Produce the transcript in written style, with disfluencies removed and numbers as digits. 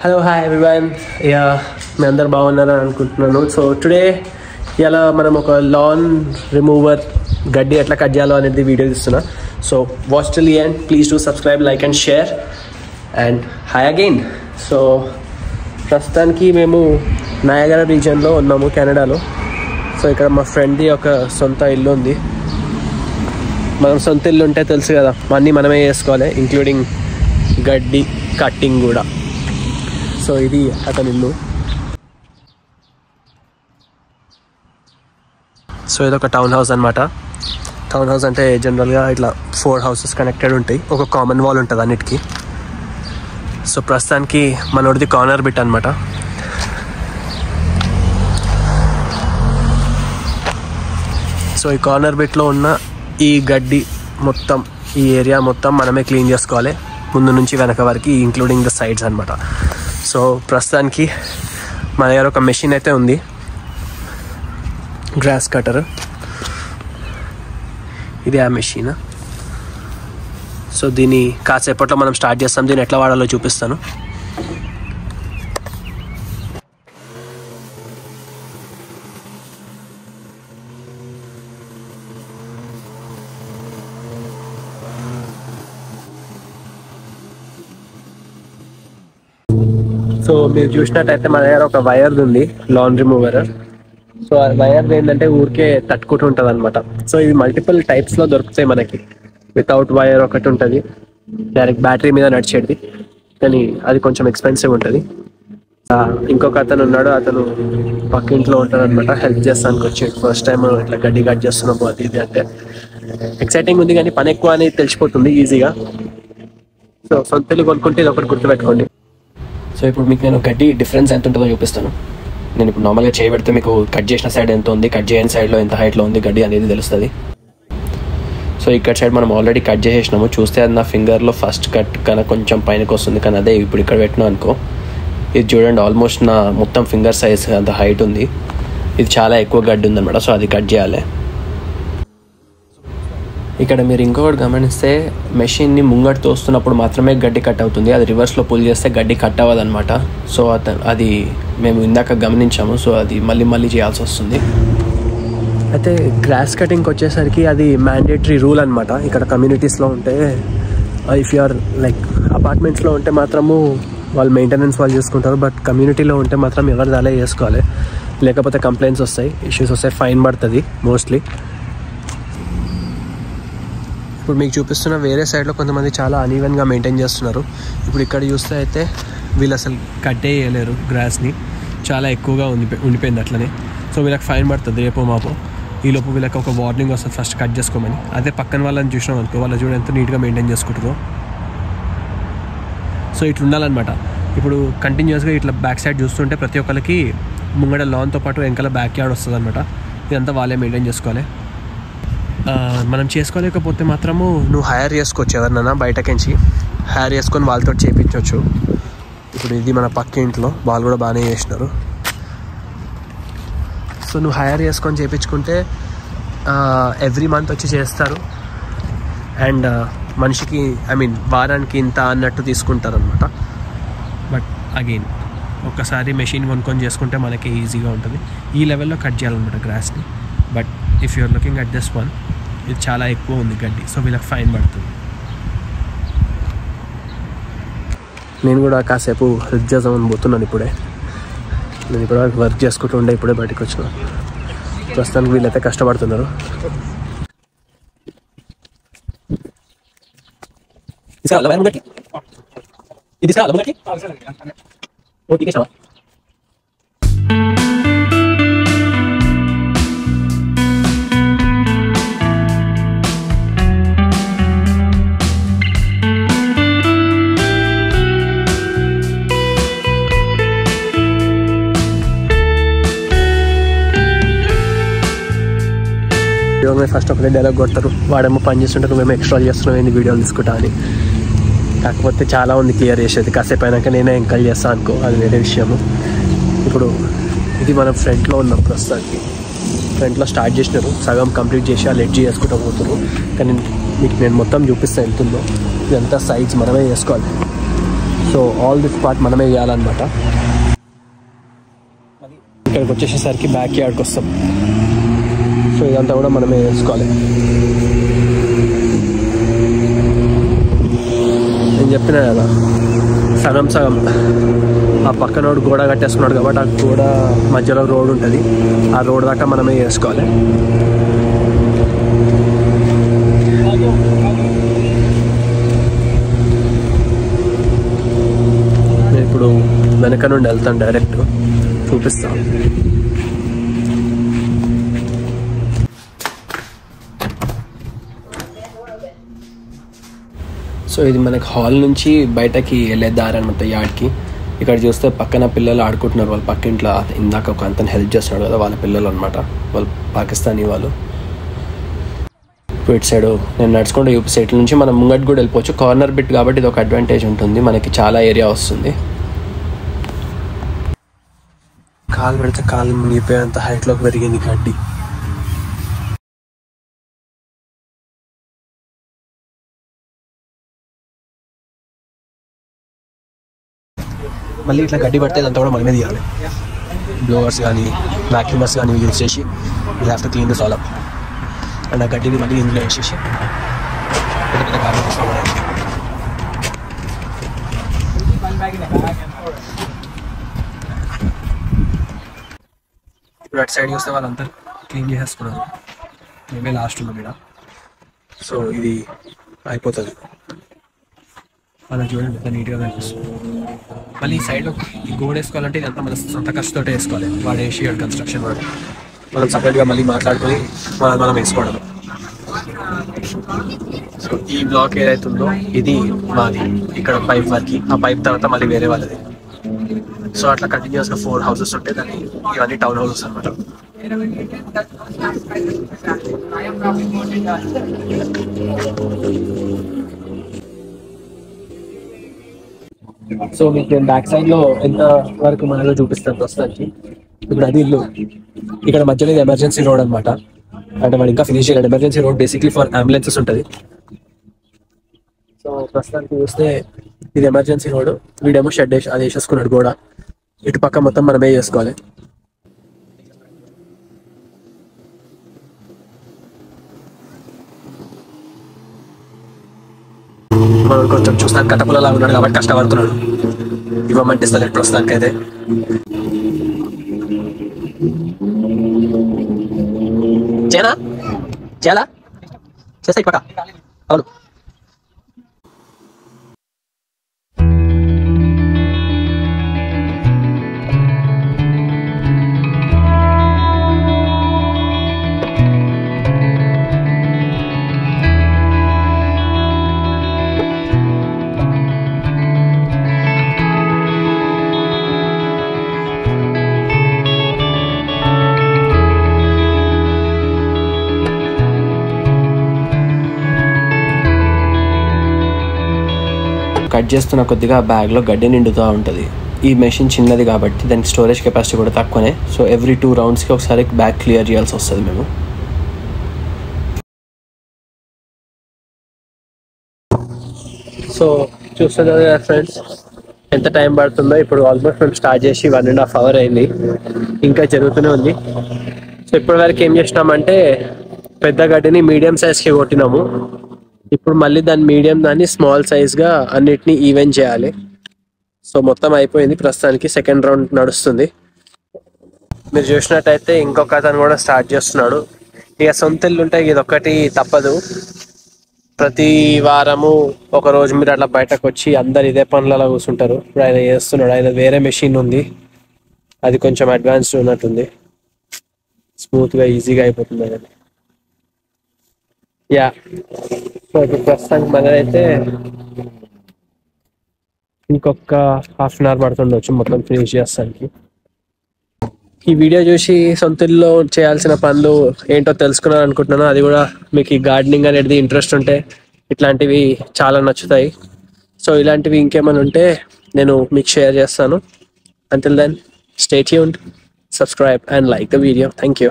Hello hi everyone. మీ అందరు బాగున్నారని అనుకుంటున్నాను. సో టుడే ఇలా మనం ఒక లాన్ రిమూవర్ గడ్డి ఎట్లా కట్ చేయాలో అనేది వీడియో తీస్తున్నా. So watch till the end. Please do subscribe, like and share. And hi again. So ప్రస్తుతానికి మేము నయాగరా రీజియన్లో ఉన్నాము, కెనడాలో. సో ఇక్కడ మా ఫ్రెండ్ది ఒక సొంత ఇల్లు ఉంది. మనం సొంత ఇల్లు ఉంటే తెలుసు కదా, అన్నీ మనమే చేసుకోవాలి, ఇంక్లూడింగ్ గడ్డి కట్టింగ్ కూడా. సో ఇది అతని ఇల్లు. సో ఇది ఒక టౌన్ హౌస్ అనమాట. టౌన్ హౌస్ అంటే జనరల్గా ఇట్లా 4 houses కనెక్టెడ్ ఉంటాయి, ఒక కామన్ వాల్ ఉంటుంది అన్నిటికీ. సో ప్రస్తుతానికి మనోడిది కార్నర్ బిట్ అనమాట. సో ఈ కార్నర్ బిట్లో ఉన్న ఈ గడ్డి మొత్తం, ఈ ఏరియా మొత్తం మనమే క్లీన్ చేసుకోవాలి, ముందు నుంచి వెనక వరకు, ఇంక్లూడింగ్ ద సైడ్స్ అనమాట. సో ప్రస్తుతానికి మన దగ్గర ఒక మెషిన్ అయితే ఉంది, గ్రాస్ కటర్. ఇది ఆ మెషిన్. సో దీన్ని కాసేపట్లో మనం స్టార్ట్ చేస్తాం. దీన్ని ఎట్లా వాడాలో చూపిస్తాను. సో మీరు చూసినట్టయితే మన దగ్గర ఒక వైర్ ఉంది, లాన్ రిమూవర్. సో ఆ వైర్ ఏంటంటే ఊరికే తట్టుకుంటూ ఉంటుంది అనమాట. సో ఇవి మల్టిపుల్ టైప్స్లో దొరుకుతాయి మనకి. వితౌట్ వైర్ ఒకటి ఉంటుంది, డైరెక్ట్ బ్యాటరీ మీద నడిచేది, కానీ అది కొంచెం ఎక్స్పెన్సివ్ ఉంటుంది. ఇంకొక అతను ఉన్నాడు, అతను పక్కింట్లో ఉంటాడు అనమాట, హెల్ప్ చేస్తానికి వచ్చాడు. ఫస్ట్ టైం ఇట్లా గడ్డి కట్ చేస్తున్నాము, అది ఇది అంటే ఎక్సైటింగ్ ఉంది, కానీ పని ఎక్కువ అనేది తెలిసిపోతుంది ఈజీగా. సో సొంతలు కొనుక్కుంటే ఇది ఒకటి గుర్తుపెట్టుకోండి. సో ఇప్పుడు మీకు నేను గడ్డి డిఫరెన్స్ ఎంత ఉంటుందో చూపిస్తాను. నేను ఇప్పుడు నార్మల్గా చేయబెడితే మీకు కట్ చేసిన సైడ్ ఎంత ఉంది, కట్ చేయని సైడ్లో ఎంత హైట్లో ఉంది గడ్డి అనేది తెలుస్తుంది. సో ఇక్కడ సైడ్ మనం ఆల్రెడీ కట్ చేసేసినాము. చూస్తే అది నా ఫింగర్లో ఫస్ట్ కట్ కన్నా కొంచెం పైనకి వస్తుంది, కానీ అదే ఇప్పుడు ఇక్కడ పెట్టినా అనుకో, ఇది చూడండి ఆల్మోస్ట్ నా మొత్తం ఫింగర్ సైజ్ అంత హైట్ ఉంది. ఇది చాలా ఎక్కువ గడ్డి ఉందన్నమాట. సో అది కట్ చేయాలి. ఇక్కడ మీరు ఇంకొకటి గమనిస్తే, మెషిన్ని ముంగట తోస్తున్నప్పుడు మాత్రమే గడ్డి కట్ అవుతుంది, అది రివర్స్లో పుల్ చేస్తే గడ్డి కట్ అవ్వదన్నమాట. సో అది మేము ఇందాక గమనించాము. సో అది మళ్ళీ చేయాల్సి వస్తుంది. అయితే గ్రాస్ కటింగ్కి వచ్చేసరికి అది మ్యాండేటరీ రూల్ అనమాట. ఇక్కడ కమ్యూనిటీస్లో ఉంటే, ఇఫ్ యు ఆర్ లైక్ అపార్ట్మెంట్స్లో ఉంటే మాత్రము వాళ్ళు మెయింటెనెన్స్ వాళ్ళు చేసుకుంటారు, బట్ కమ్యూనిటీలో ఉంటే మాత్రం ఎవరిది అలా చేసుకోవాలి, లేకపోతే కంప్లైంట్స్ వస్తాయి, ఇష్యూస్ వస్తాయి, ఫైన్ పడుతుంది మోస్ట్లీ. ఇప్పుడు మీకు చూపిస్తున్న వేరే సైడ్లో కొంతమంది చాలా అనీవెన్గా మెయింటైన్ చేస్తున్నారు. ఇప్పుడు ఇక్కడ చూస్తే అయితే వీళ్ళు అసలు కట్టే చేయలేరు, గ్రాస్ని చాలా ఎక్కువగా ఉండిపోయింది అట్లనే. సో వీళ్ళకి ఫైన్ పడుతుంది రేపో మాపో. ఈలోపు వీళ్ళకి ఒక వార్నింగ్ వస్తుంది ఫస్ట్ కట్ చేసుకోమని. అదే పక్కన వాళ్ళని చూసినాం అనుకో, వాళ్ళు చూడ ఎంత నీట్గా మెయింటైన్ చేసుకుంటారో. సో ఇట్లా ఉండాలన్నమాట. ఇప్పుడు కంటిన్యూస్గా ఇట్లా బ్యాక్ సైడ్ చూస్తుంటే ప్రతి ఒక్కరికి ముంగడ లాన్తో పాటు వెనకాల బ్యాక్ యార్డ్ వస్తుంది అనమాట. ఇదంతా వాళ్ళే మెయింటైన్ చేసుకోవాలి. మనం చేసుకోలేకపోతే మాత్రము నువ్వు హైర్ చేసుకోవచ్చు, ఎవరినైనా బయటకించి హైర్ చేసుకొని వాళ్ళతో చేయించవచ్చు. ఇప్పుడు ఇది మన పక్క ఇంట్లో వాళ్ళు కూడా బాగానే చేసినారు. సో నువ్వు హైర్ చేసుకొని చేయించుకుంటే ఎవ్రీ మంత్ వచ్చి చేస్తారు. అండ్ మనిషికి వారానికి ఇంత అన్నట్టు తీసుకుంటారు అనమాట. బట్ అగైన్ ఒక్కసారి మెషిన్ కొనుక్కొని చేసుకుంటే మనకి ఈజీగా ఉంటుంది. ఈ లెవెల్లో కట్ చేయాలన్నమాట గ్రాస్ని. But if you're looking at this one, ఇది చాలా ఎక్కువ ఉంది గడ్డి, సో వీళ్ళకి ఫైన్ పడుతుంది. నేను కూడా కాసేపు హెల్ప్ చేద్దామని పోతున్నాను. నేను ఇప్పుడు వర్క్ చేసుకుంటూ ఉండే, ఇప్పుడే బయటకు వచ్చిన. ప్రస్తుతానికి వీళ్ళైతే కష్టపడుతున్నారు. ఫస్ట్ ఒకటే డైలాగ్ కొడతారు, వాడేమో పని చేస్తుంటే నువ్వేమో ఎక్స్ట్రా చేస్తున్నావు, ఏంది వీడియోలు తీసుకుంటా అని. కాకపోతే చాలా ఉంది క్లియర్ చేసేది. కాసేపు అయినాక నేనే ఎంకల్ చేస్తాను అనుకో, అది వేరే విషయము. ఇప్పుడు ఇది మనం ఫ్రంట్లో ఉన్నాం ప్రస్తుతానికి. ఫ్రంట్లో స్టార్ట్ చేసినారు, సగం కంప్లీట్ చేసి ఆ లెడ్జ్ చేసుకుంటూ పోతున్నారు. కానీ మీకు నేను మొత్తం చూపిస్తాను ఎంతుందో. ఇదంతా సైడ్స్ మనమే చేసుకోవాలి. సో ఆల్ దిస్ పార్ట్ మనమే చేయాలన్నమాట. ఇక్కడికి వచ్చేసేసరికి బ్యాక్ యార్డ్కి వస్తాం. సో ఇదంతా కూడా మనమే చేసుకోవాలి. నేను చెప్పినా కదా, సగం సగం. ఆ పక్కన గోడ కట్టేసుకున్నాడు కాబట్టి ఆ గోడ మధ్యలో రోడ్ ఉంటుంది, ఆ రోడ్ దాకా మనమే చేసుకోవాలి. నేను ఇప్పుడు వెనక నుండి వెళ్తాను, డైరెక్ట్ చూపిస్తాను. సో ఇది మనకి హాల్ నుంచి బయటకి వెళ్ళే దారి అనమాట, యార్డ్కి. ఇక్కడ చూస్తే పక్కన పిల్లలు ఆడుకుంటున్నారు. వాళ్ళ పక్కింట్లో ఇందాక ఒక అంతని హెల్ప్ చేస్తున్నాడు కదా, వాళ్ళ పిల్లలు అనమాట, వాళ్ళు పాకిస్తానీ వాళ్ళు. ఇటు సైడ్ నేను నడుచుకుంటూ యూపీ సైడ్ నుంచి మనం ముంగట్ కూడా వెళ్ళిపోవచ్చు. కార్నర్ బిట్ కాబట్టి ఇది ఒక అడ్వాంటేజ్ ఉంటుంది, మనకి చాలా ఏరియా వస్తుంది. కాలు పెడితే కాలు మునిగిపోయేంత హైట్లోకి పెరిగింది గడ్డి. మళ్ళీ ఇట్లా గడ్డి పడితే అంతా కూడా మనమే తీయాలి. బ్లోవర్స్ కానీ వ్యాక్యూమర్స్ కానీ యూజ్ చేసి we have to clean this all up. And ఆ గడ్డిని మళ్ళీ ఇందులో వేసేసి పెద్ద పెద్ద గార్డెన్ తీసుకోవాలి. ఇప్పుడు అటు సైడ్ చూస్తే వాళ్ళంతా క్లీన్ చేసేసుకున్నారు. మేమే లాస్ట్ ఉన్నాం ఇక్కడ. సో ఇది అయిపోతుంది. అలా చూడండి ఎంత నీట్గా కనిపిస్తుంది. మళ్ళీ ఈ సైడ్లో ఈ గోడ వేసుకోవాలంటే ఇదంతా మన సొంత ఖర్చుతో వేసుకోవాలి. వాడు ఏషియడ్ కన్స్ట్రక్షన్ వాడు. మనం సపరేట్గా మళ్ళీ మాట్లాడుకొని మనం వేసుకోవడం. సో ఈ బ్లాక్ ఏదైతుందో ఇది మాది, ఇక్కడ పైప్ వరకు. ఆ పైప్ తర్వాత మళ్ళీ వేరే వాళ్ళది. సో అట్లా కంటిన్యూస్గా 4 houses ఉంటాయి. దాన్ని ఇవన్నీ టౌన్ హౌసెస్ అనమాట. సో మీకు నేను బ్యాక్ సైడ్ లో ఎంత వరకు మనలో చూపిస్తాను ప్రస్తుతానికి. ఇప్పుడు అది ఇల్లు, ఇక్కడ మధ్యలో ఇది ఎమర్జెన్సీ రోడ్ అనమాట. అంటే మనం ఇంకా ఫినిష్ చేయాలి. Emergency road basically for ambulances ఉంటుంది. సో ప్రస్తుతానికి చూస్తే ఇది ఎమర్జెన్సీ రోడ్. వీడేమో షెడ్ అది వేసేసుకున్నాడు గోడ. ఇటు పక్క మొత్తం మనమే చేసుకోవాలి. మనం కొంచెం చూస్తాను కట్టపులలా ఉన్నాడు కాబట్టి కష్టపడుతున్నాడు. ఇవ్వమంటే ఇస్తలేదు ప్రస్తుతానికి అయితే. చేనా చేయాలా చేస్తా ఇప్పక. అవును కట్ చేస్తున్న కొద్దిగా బ్యాగ్లో గడ్డి నిండుతూ ఉంటుంది. ఈ మెషిన్ చిన్నది కాబట్టి దానికి స్టోరేజ్ కెపాసిటీ కూడా తక్కువనే. సో ఎవ్రీ 2 roundsకి ఒకసారి బ్యాగ్ క్లియర్ చేయాల్సి వస్తుంది మేము. సో చూస్తున్నారు కదా ఫ్రెండ్స్ ఎంత టైం పడుతుందో. ఇప్పుడు ఆల్మోస్ట్ మేము స్టార్ట్ చేసి 1.5 hours అయింది, ఇంకా జరుగుతూనే ఉంది. సో ఇప్పటి వరకు ఏం చేసినామంటే పెద్ద గడ్డిని మీడియం సైజ్కి కొట్టినాము. ఇప్పుడు మళ్ళీ దాన్ని స్మాల్ సైజ్గా అన్నిటినీ ఈవెన్ చేయాలి. సో మొత్తం అయిపోయింది. ప్రస్తుతానికి సెకండ్ రౌండ్ నడుస్తుంది. మీరు చూసినట్టయితే ఇంకొక అతను కూడా స్టార్ట్ చేస్తున్నాడు. ఇక సొంత ఇల్లు ఉంటాయి, ఇది ఒక్కటి తప్పదు. ప్రతి వారము ఒక రోజు మీరు అట్లా బయటకు వచ్చి అందరు ఇదే పనులలో కూర్చుంటారు. ఇప్పుడు ఆయన చేస్తున్నాడు. ఆయన వేరే మెషిన్ ఉంది, అది కొంచెం అడ్వాన్స్డ్ ఉన్నట్టుంది. స్మూత్గా ఈజీగా అయిపోతుంది అది. యా సో ఇప్పుడు ప్రస్తుతానికి మనదైతే ఇంకొక 1/2 hour పడుతుండొచ్చు మొత్తం ఫినిష్ చేస్తానికి. ఈ వీడియో చూసి సొంత ఇల్లులో చేయాల్సిన పనులు ఏంటో తెలుసుకున్నాను అనుకుంటున్నాను. అది కూడా మీకు ఈ గార్డెనింగ్ అనేది ఇంట్రెస్ట్ ఉంటే ఇట్లాంటివి చాలా నచ్చుతాయి. సో ఇలాంటివి ఇంకేమైనా ఉంటే నేను మీకు షేర్ చేస్తాను. Until then, stay tuned, subscribe and like the video. Thank you.